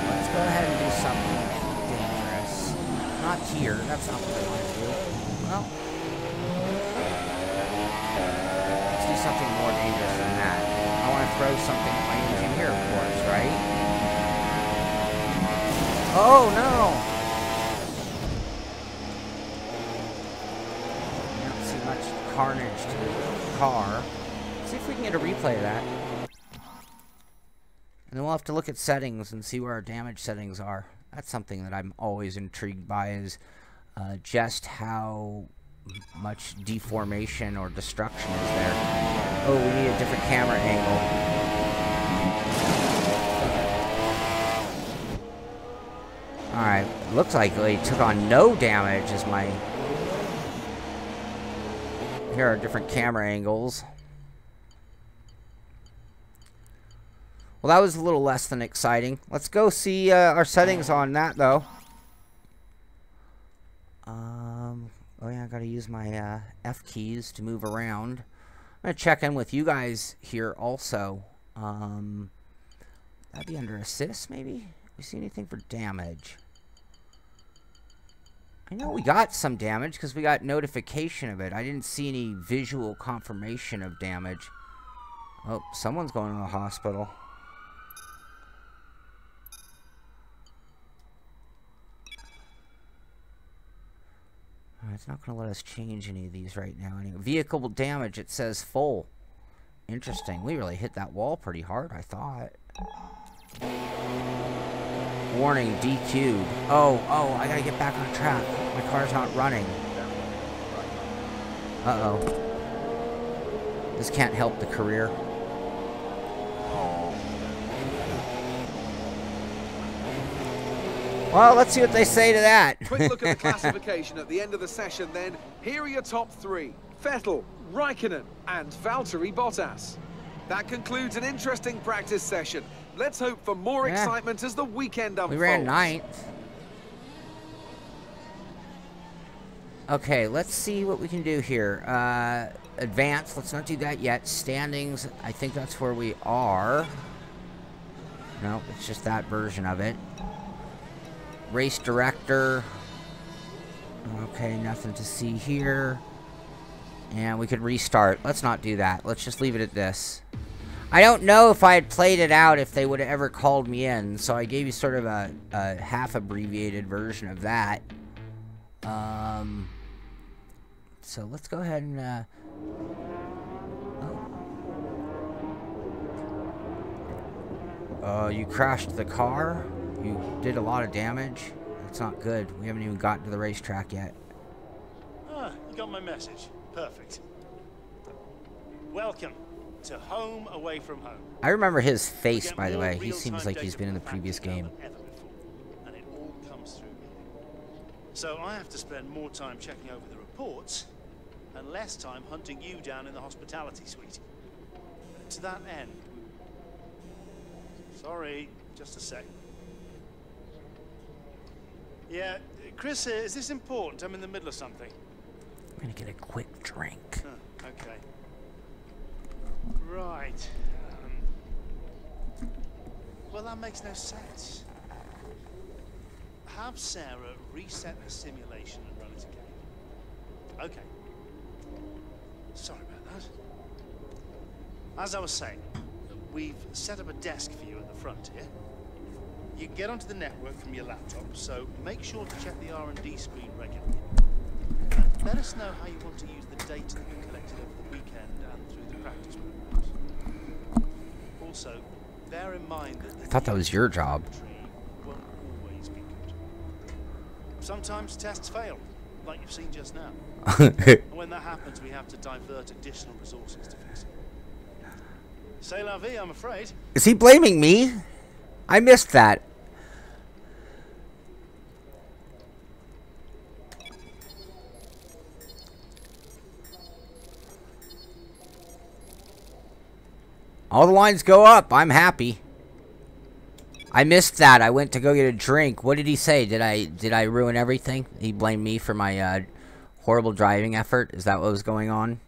Let's go ahead and do something dangerous. Not here. That's not what I want to do. Well, let's do something more dangerous than that. I want to throw something at my engineer, of course, right? Oh, no! I don't see much carnage to the car. See if we can get a replay of that. And then we'll have to look at settings and see where our damage settings are. That's something that I'm always intrigued by, is just how much deformation or destruction is there. Oh, we need a different camera angle. Alright, looks like they took on no damage as my... Here are different camera angles. Well, that was a little less than exciting. Let's go see our settings on that, though. Oh yeah, I gotta use my F keys to move around. I'm gonna check in with you guys here also. That'd be under assist, maybe? We see anything for damage? I know we got some damage because we got notification of it. I didn't see any visual confirmation of damage. Oh, someone's going to the hospital. It's not going to let us change any of these right now. Anyway, vehicle damage, it says full. Interesting. We really hit that wall pretty hard, I thought. Warning, DQ'd. Oh, I gotta get back on track. My car's not running. Uh-oh. This can't help the career. Well, let's see what they say to that. Quick look at the classification at the end of the session then. Here are your top three. Vettel, Raikkonen and Valtteri Bottas. That concludes an interesting practice session. Let's hope for more excitement as the weekend unfolds. We ran 9th. Okay, let's see what we can do here. Advance, let's not do that yet. Standings, I think that's where we are. No, it's just that version of it. Race director. Okay, nothing to see here. And we could restart. Let's not do that. Let's just leave it at this. I don't know if I had played it out if they would have ever called me in, so I gave you sort of a half abbreviated version of that. So let's go ahead and you crashed the car. You did a lot of damage. That's not good. We haven't even gotten to the racetrack yet. Ah, you got my message. Perfect. Welcome to home away from home. I remember his face, by the way. He seems like he's been in the previous game. And it all comes through here. So I have to spend more time checking over the reports and less time hunting you down in the hospitality suite. To that end... Sorry, just a sec. Yeah, Chris, is this important? I'm in the middle of something. I'm gonna get a quick drink. Okay. Right. Well, that makes no sense. Have Sarah reset the simulation and run it again. Okay. Sorry about that. As I was saying, we've set up a desk for you at the front here. You can get onto the network from your laptop, so make sure to check the R&D screen regularly. And let us know how you want to use the data that you collected over the weekend and through the practice programs. Also, bear in mind that I thought that was your job. Won't always be good. Sometimes tests fail, like you've seen just now. And when that happens, we have to divert additional resources to fix it. C'est la vie, I'm afraid. Is he blaming me? I missed that. All the lines go up. I'm happy. I missed that. I went to go get a drink. What did he say? Did I ruin everything? He blamed me for my horrible driving effort. Is that what was going on?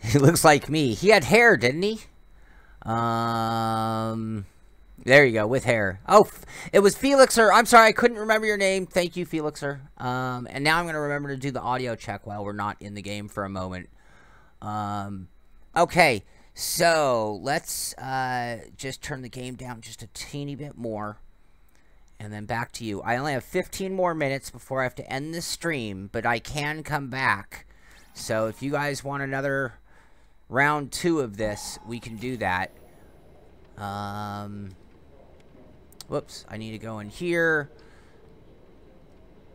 He looks like me. He had hair, didn't he? There you go, with hair. Oh, it was Felixer. I'm sorry, I couldn't remember your name. Thank you, Felixer. And now I'm going to remember to do the audio check while we're not in the game for a moment. Okay, so let's just turn the game down just a teeny bit more. And then back to you. I only have 15 more minutes before I have to end this stream, but I can come back. So if you guys want another round 2 of this, we can do that. Whoops, I need to go in here.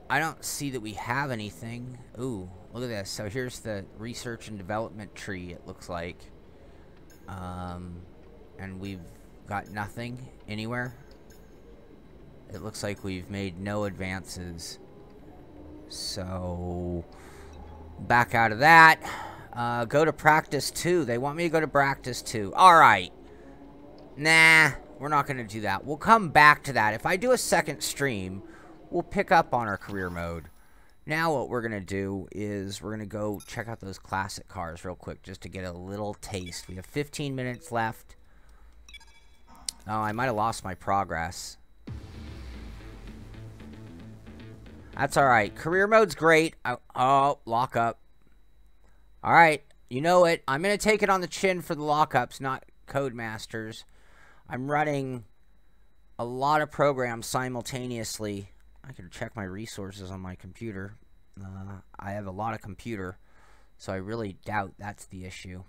I don't see that we have anything. Ooh, look at this. So here's the research and development tree, it looks like. And we've got nothing anywhere. It looks like we've made no advances. So back out of that. Go to practice 2. They want me to go to practice 2. Alright. Nah, we're not going to do that. We'll come back to that. If I do a second stream, we'll pick up on our career mode. Now what we're going to do is we're going to go check out those classic cars real quick just to get a little taste. We have 15 minutes left. Oh, I might have lost my progress. That's alright. Career mode's great. Oh, lock up. Alright, you know it. I'm going to take it on the chin for the lockups, not Codemasters. I'm running a lot of programs simultaneously. I can check my resources on my computer. I have a lot of computer, So I really doubt that's the issue.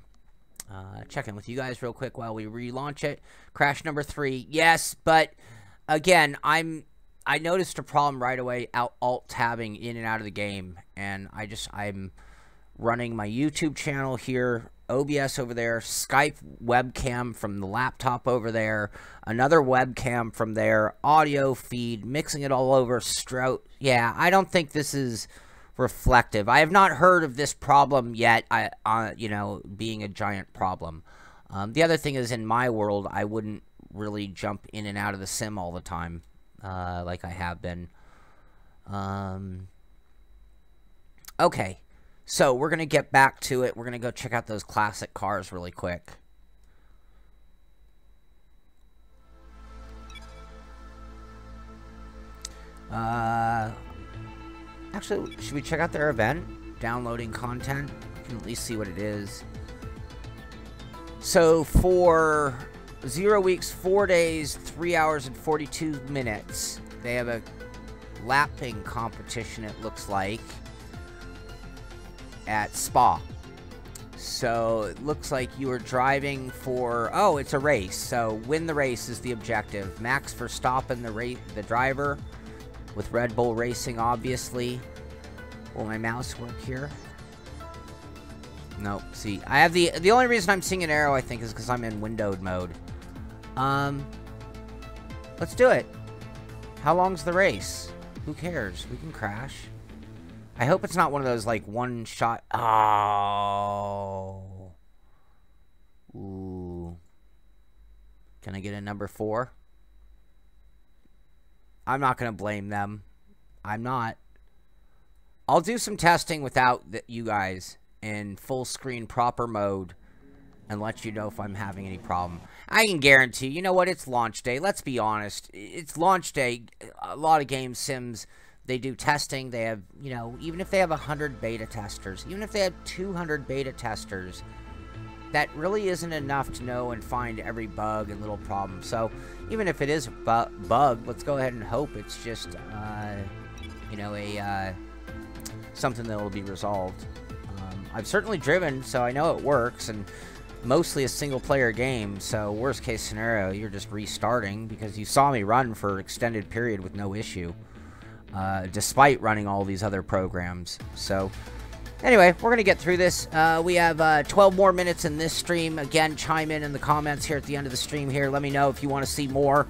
Check in with you guys real quick while we relaunch it. Crash number 3. Yes, but again, I noticed a problem right away alt-tabbing in and out of the game. And I'm running my YouTube channel here, OBS over there, Skype webcam from the laptop over there, another webcam from there, audio feed, mixing it all over, yeah, I don't think this is reflective. I have not heard of this problem yet, you know, being a giant problem. The other thing is, in my world, I wouldn't really jump in and out of the sim all the time, like I have been. Okay. So, we're going to get back to it. We're going to go check out those classic cars really quick. Actually, should we check out their event? Downloading content? We can at least see what it is. So, for 0 weeks, 4 days, 3 hours, and 42 minutes, they have a lapping competition, it looks like, at Spa. So it looks like you are driving for, oh, it's a race. So win the race is the objective. Max Verstappen, the driver, with Red Bull Racing, obviously. Will my mouse work here? Nope. See, I have the only reason I'm seeing an arrow, I think, is because I'm in windowed mode. Let's do it. How long's the race? Who cares? We can crash. I hope it's not one of those, like, one-shot... Oh. Ooh. Can I get a number 4? I'm not going to blame them. I'm not. I'll do some testing without you guys in full screen proper mode and let you know if I'm having any problem. I can guarantee, you know what, it's launch day. Let's be honest. It's launch day. A lot of game sims... They do testing. They have, you know, even if they have 100 beta testers, even if they have 200 beta testers, that really isn't enough to know and find every bug and little problem. So even if it is a bug, let's go ahead and hope it's just, you know, something that will be resolved. I've certainly driven, so I know it works, and mostly a single-player game. So worst case scenario, you're just restarting because you saw me run for an extended period with no issue. Despite running all these other programs. So, anyway, we're going to get through this. We have 12 more minutes in this stream. Again, chime in the comments here at the end of the stream here. Let me know if you want to see more.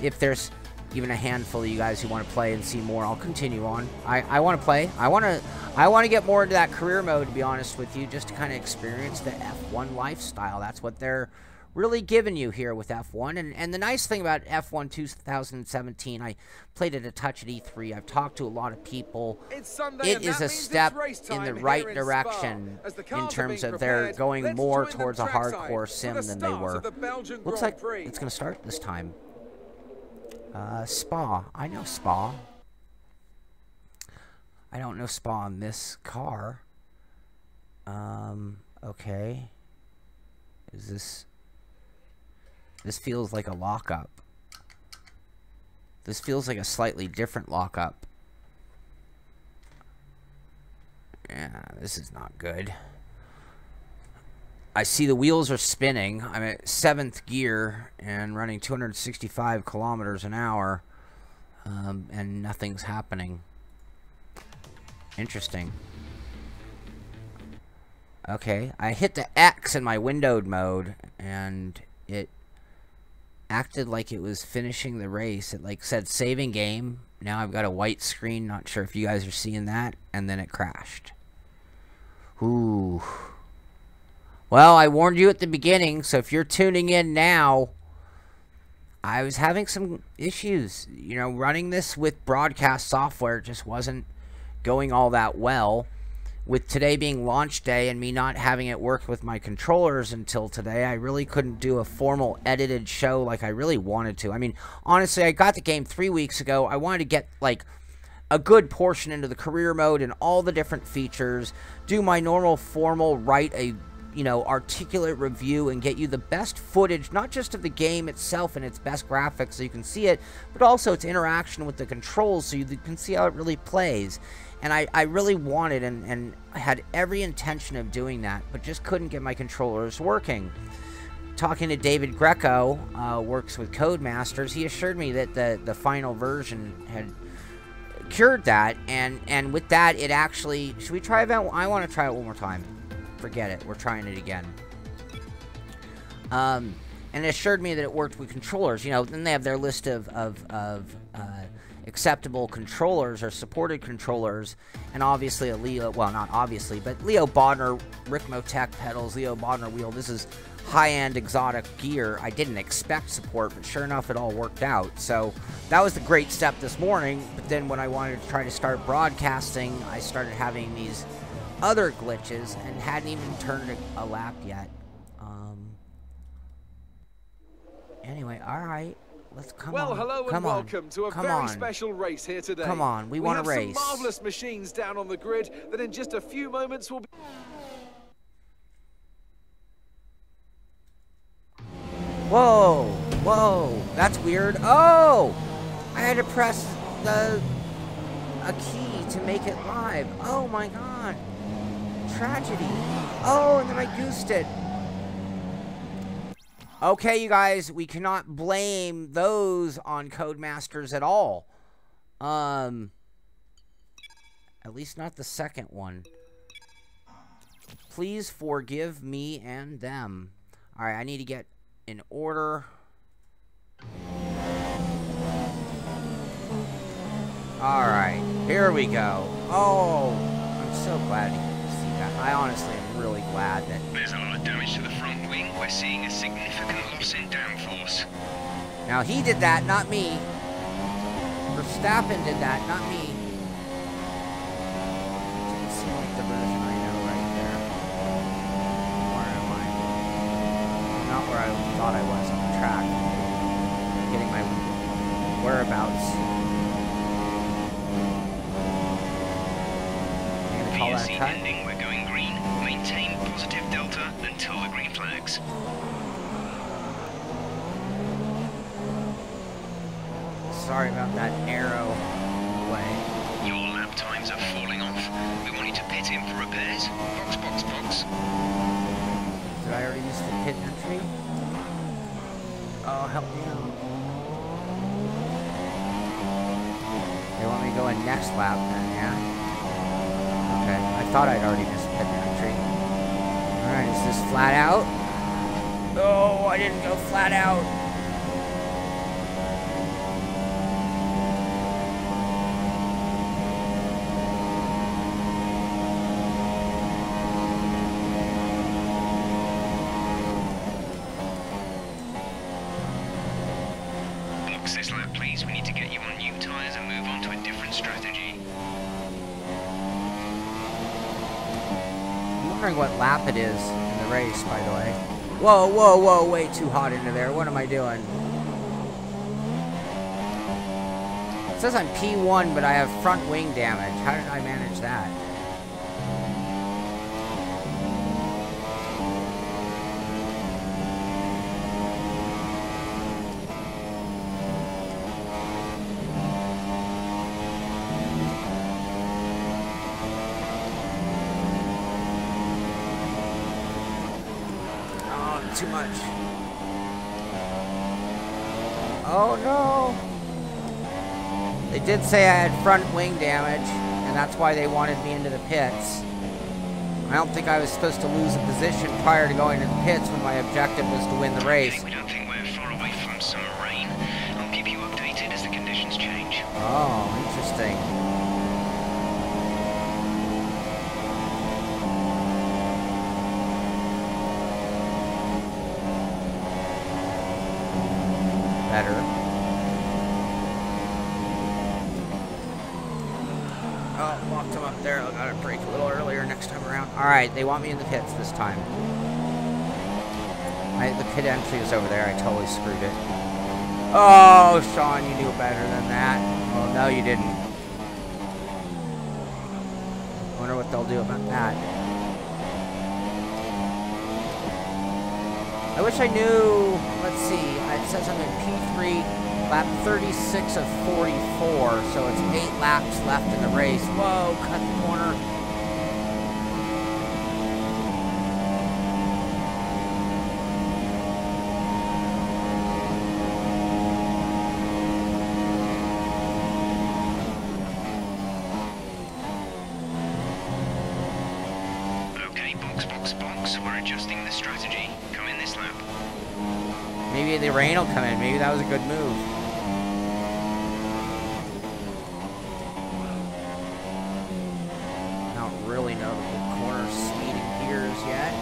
If there's even a handful of you guys who want to play and see more, I'll continue on. I want to play. I want to get more into that career mode, to be honest with you, just to kind of experience the F1 lifestyle. That's what they're really giving you here with F1. And the nice thing about F1 2017, I played it a touch at E3. I've talked to a lot of people. It is a step in the right direction in terms of they're going more towards a hardcore sim than they were. Looks like it's going to start this time. Spa. I know Spa. I don't know Spa on this car. Okay. Is this... This feels like a lockup. This feels like a slightly different lockup. Yeah, this is not good. I see the wheels are spinning. I'm at 7th gear and running 265 kilometers an hour. And nothing's happening. Interesting. Okay, I hit the X in my windowed mode and it acted like it was finishing the race. It like said saving game. Now I've got a white screen. Not sure if you guys are seeing that. And then it crashed. Ooh. Well, I warned you at the beginning. So if you're tuning in now, I was having some issues. You know, running this with broadcast software just wasn't going all that well. With today being launch day and me not having it work with my controllers until today, I really couldn't do a formal edited show like I really wanted to. I mean, honestly, I got the game 3 weeks ago. I wanted to get, like, a good portion into the career mode and all the different features, do my normal formal, write a you know, articulate review and get you the best footage, not just of the game itself and its best graphics so you can see it, but also its interaction with the controls so you can see how it really plays. And I really wanted and I had every intention of doing that, but just couldn't get my controllers working. Talking to David Greco, works with Codemasters, he assured me that the final version had cured that, and with that, it actually... Should we try event? I want to try it one more time. Forget it. We're trying it again. And it assured me that it worked with controllers. You know, then they have their list of acceptable controllers or supported controllers, and obviously a Leo... Well, not obviously, but Leo Bodner Ricmotech pedals, Leo Bodner wheel. This is high-end exotic gear. I didn't expect support, but sure enough, it all worked out. So that was the great step this morning, but then when I wanted to try to start broadcasting, I started having these other glitches and hadn't even turned a lap yet. Anyway, alright. Let's come on. Well, hello and welcome to a very special race here today. Come on, we want to race. We have some marvelous machines down on the grid that in just a few moments will be... Whoa, whoa, that's weird. Oh, I had to press a key to make it live. Oh my god, tragedy. Oh, and then I goosed it. Okay, you guys, we cannot blame those on Codemasters at all. At least not the second one. Please forgive me and them. All right, I need to get in order. Alright, here we go. Oh, I'm so glad to see that. I honestly am really glad that... There's a lot of damage to the front wing. We're seeing a significant loss in downforce. Now he did that, not me. Verstappen did that, not me. Didn't seem like the version I know right there. Where am I? Not where I thought I was on the track. Getting my whereabouts. I'm gonna call that a cut. Ending, we're going green. Maintain positive delta until the green flags. Sorry about that arrow way. Your lap times are falling off. We want you to pit in for repairs. Box, box, box. Did I already use the pit entry? Oh, help me out. They want me to go in next lap then, yeah? Okay, I thought I'd already missed pit entry. Alright, is this flat out? No, I didn't go flat out. This lap, please. We need to get you on new tyres and move on to a different strategy. I'm wondering what lap it is in the race, by the way. Whoa, whoa, whoa, way too hot into there. What am I doing? It says I'm P1, but I have front wing damage. How did I manage that? Too much. Oh no! They did say I had front wing damage, and that's why they wanted me into the pits. I don't think I was supposed to lose a position prior to going to the pits when my objective was to win the race. We don't think we're far away from some rain. I'll keep you updated as the conditions change. Oh, interesting. Better. Oh, walked him up there. I gotta brake a little earlier next time around. Alright, they want me in the pits this time. The pit entry is over there. I totally screwed it. Oh, Sean, you knew better than that. Oh, no, you didn't. I wonder what they'll do about that. I wish I knew, let's see, it says I'm in P3, lap 36 of 44, so it's 8 laps left in the race. Whoa, cut the corner. Okay, box, we're adjusting the strategy. Come in this lap. Maybe the rain will come in. Maybe that was a good move. Not really notable corner speed and gears yet.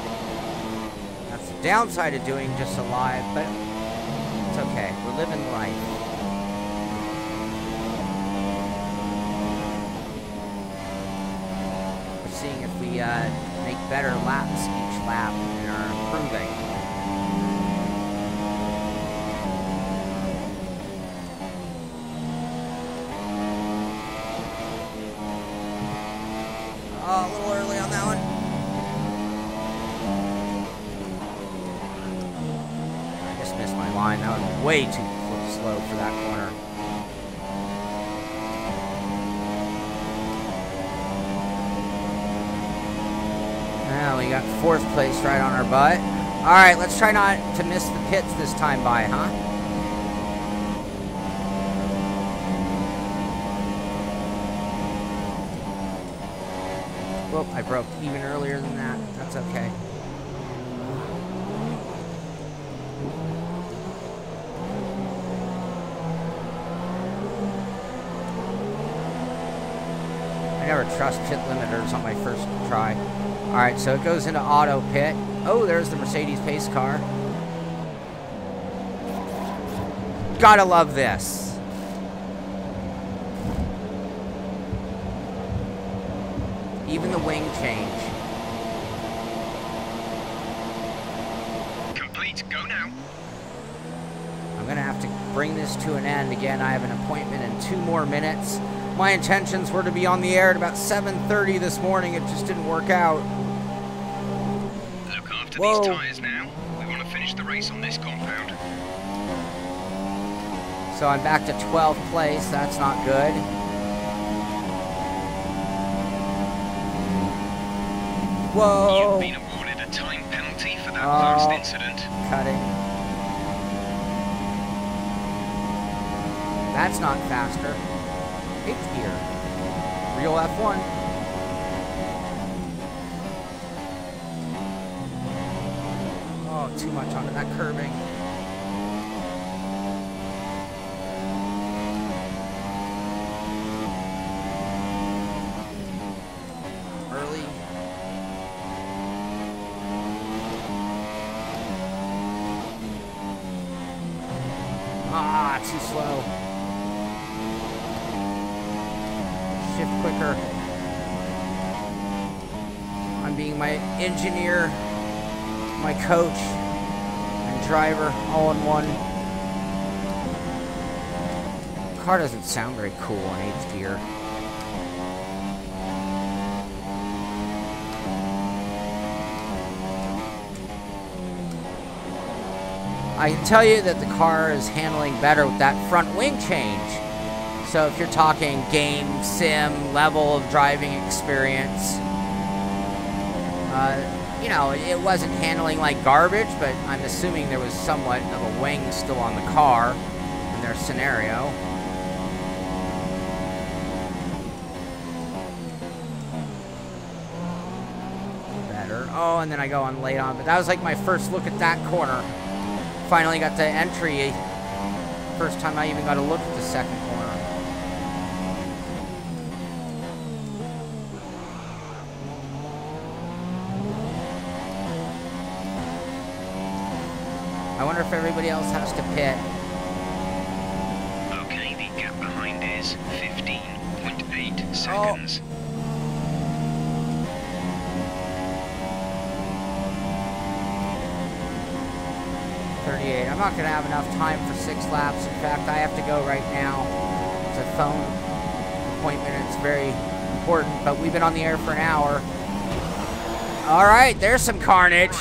That's the downside of doing just a live, but it's okay. We're living life. We're seeing if we make better laps each lap and are improving. Oh, a little early on that one. I just missed my line. That was way too slow for that corner. Well, we got 4th place right on our butt. All right, let's try not to miss the pits this time by, huh? Whoop, I broke even earlier than that. That's okay. I never trust pit limiters on my first try. All right, so it goes into auto pit. Oh, there's the Mercedes pace car. Gotta love this. Even the wing change. Complete, go now. I'm gonna have to bring this to an end. Again, I have an appointment in 2 more minutes. My intentions were to be on the air at about 7:30 this morning. It just didn't work out. Look after Whoa. these tyres now. We want to finish the race on this compound. So I'm back to 12th place. That's not good. Whoa. You've been awarded a time penalty for that last incident. Cutting. That's not faster. 8th gear. Real F1. Oh, too much onto that curbing. Early. Ah, too slow. Shift quicker. I'm being my engineer, my coach, and driver all in one. The car doesn't sound very cool in 8th gear. I can tell you that the car is handling better with that front wing change. So if you're talking game, sim, level of driving experience, you know, it wasn't handling like garbage, but I'm assuming there was somewhat of a wing still on the car in their scenario. Better. Oh, and then I go on late on, but that was like my first look at that corner. Finally got to entry. First time I even got a look at the second corner. I wonder if everybody else has to pit. Okay, the gap behind is 15.8 seconds. 38. I'm not going to have enough time for 6 laps. In fact, I have to go right now. It's a phone appointment. It's very important, but we've been on the air for an hour. All right, there's some carnage.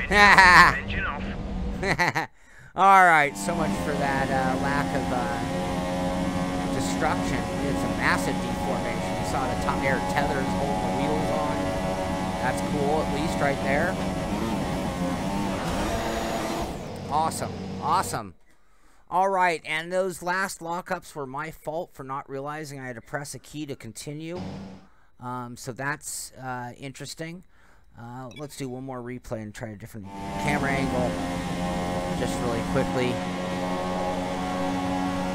Engine off. Alright, so much for that lack of destruction. It's a massive deformation. You saw the top air tethers holding the wheels on. That's cool, at least, right there. Awesome. Awesome. Alright, and those last lockups were my fault for not realizing I had to press a key to continue. So that's interesting. Let's do one more replay and try a different camera angle. Just really quickly.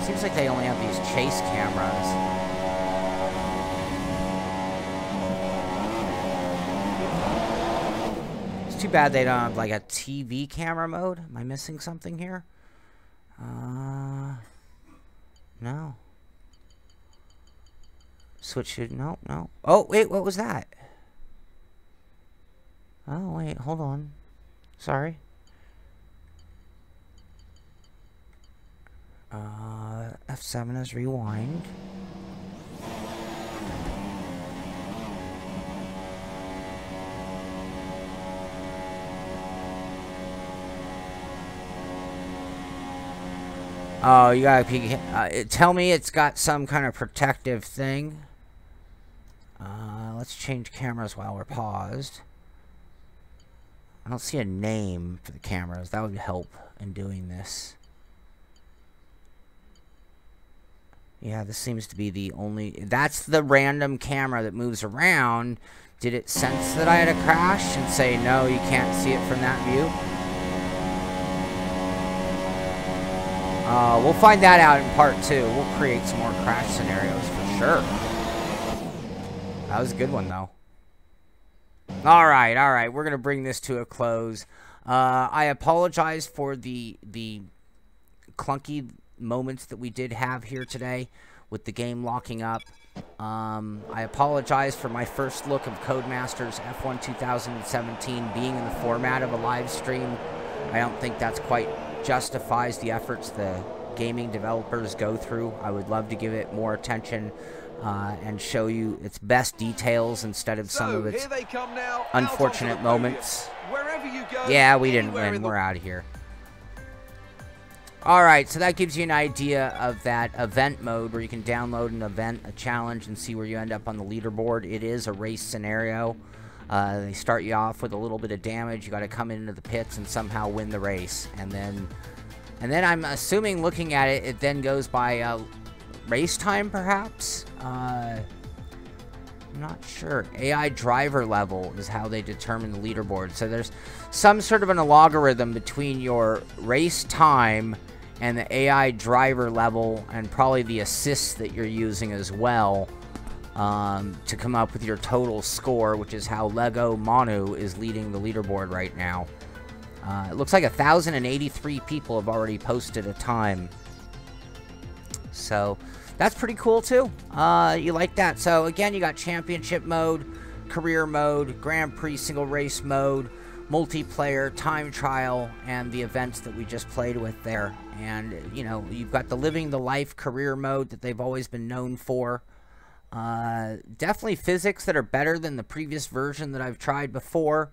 Seems like they only have these chase cameras. It's too bad they don't have like a TV camera mode. Am I missing something here? No. Switch it. No, no. Oh, wait, what was that? Oh, wait, hold on. Sorry. F7 is rewind. Oh, you gotta peek. Tell me it's got some kind of protective thing. Let's change cameras while we're paused. I don't see a name for the cameras. That would help in doing this. Yeah, this seems to be the only... That's the random camera that moves around. Did it sense that I had a crash and say, no, you can't see it from that view? We'll find that out in part 2. We'll create some more crash scenarios for sure. That was a good one, though. Alright, alright. We're going to bring this to a close. I apologize for the clunky moments that we did have here today with the game locking up. I apologize for my first look of Codemasters F1 2017 being in the format of a live stream. I don't think that's quite justifies the efforts the gaming developers go through. I would love to give it more attention and show you its best details instead of some of its unfortunate moments. Yeah, we didn't win. We're out of here. Alright, so that gives you an idea of that event mode where you can download an event, a challenge, and see where you end up on the leaderboard. It is a race scenario. They start you off with a little bit of damage. You got to come into the pits and somehow win the race. And then I'm assuming, looking at it, it then goes by race time, perhaps? I'm not sure. AI driver level is how they determine the leaderboard. So there's some sort of an algorithm between your race time and the AI driver level, and probably the assists that you're using as well, to come up with your total score, which is how Lego Manu is leading the leaderboard right now. It looks like 1,083 people have already posted a time. So that's pretty cool too. You like that? So again, you got championship mode, career mode, Grand Prix single race mode, multiplayer, time trial, and the events that we just played with there. And, you know, you've got the living the life career mode that they've always been known for. Definitely physics that are better than the previous version that I've tried before.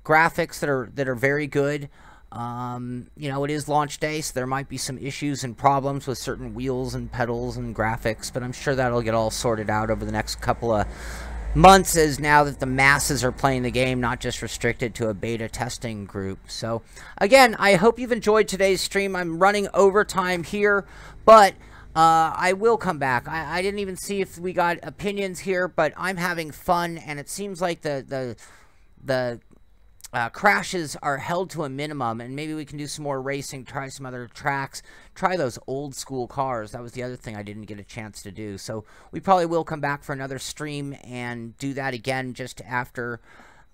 Graphics that are very good. You know, it is launch day, so there might be some issues and problems with certain wheels and pedals and graphics, but I'm sure that'll get all sorted out over the next couple of months, as now that the masses are playing the game, not just restricted to a beta testing group. So again, I hope you've enjoyed today's stream. I'm running overtime here, but I will come back. I didn't even see if we got opinions here, but I'm having fun, and it seems like the crashes are held to a minimum, and maybe we can do some more racing, try some other tracks, try those old school cars. That was the other thing I didn't get a chance to do. So we probably will come back for another stream and do that again just after,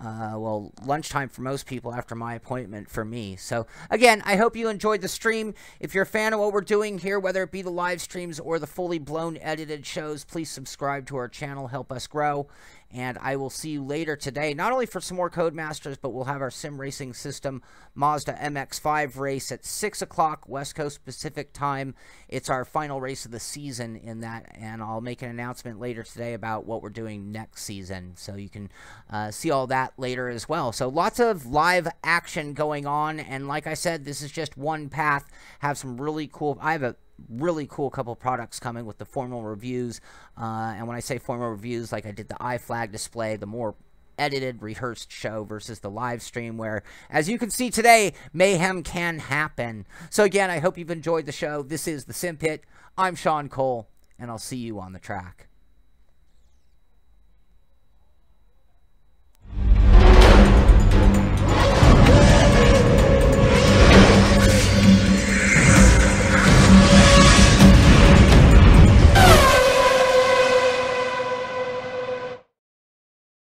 well, lunchtime for most people, after my appointment for me. So again, I hope you enjoyed the stream. If you're a fan of what we're doing here, whether it be the live streams or the fully blown edited shows, please subscribe to our channel, help us grow. And I will see you later today, not only for some more Codemasters, but we'll have our sim racing system Mazda MX-5 race at 6 o'clock West Coast Pacific time. It's our final race of the season in that, and I'll make an announcement later today about what we're doing next season. So you can see all that later as well. So lots of live action going on, and like I said, this is just one path. Have some really cool, I have a really cool couple products coming with the formal reviews, and when I say formal reviews, like I did the iFlag display, the more edited, rehearsed show versus the live stream where, as you can see today, mayhem can happen. So again, I hope you've enjoyed the show. This is the Simpit. I'm Sean Cole, and I'll see you on the track.